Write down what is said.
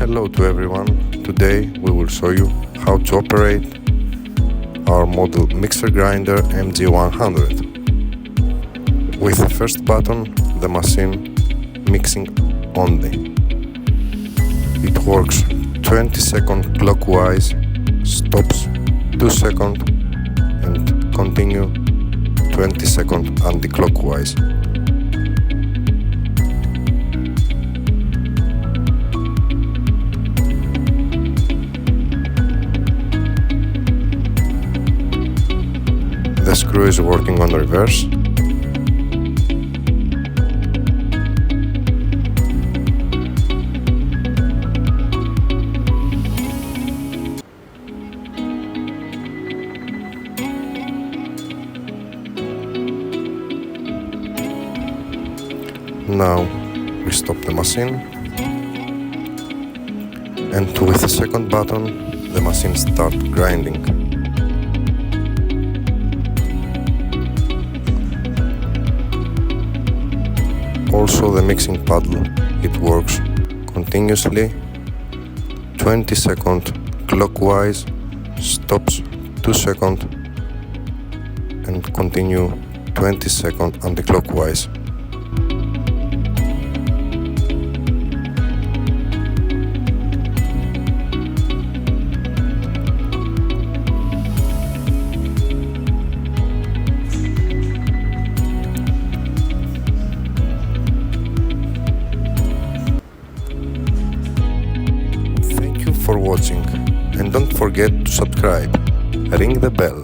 Hello to everyone. Today we will show you how to operate our model mixer grinder MG100. With the first button, the machine mixing only. It works 20 seconds clockwise, stops 2 seconds and continue 20 seconds anti-clockwise. The screw is working on reverse. Now we stop the machine, and with the second button the machine starts grinding. Also the mixing paddle, it works continuously, 20 seconds clockwise, stops 2 seconds and continue 20 seconds anti-clockwise. For watching, and don't forget to subscribe, ring the bell.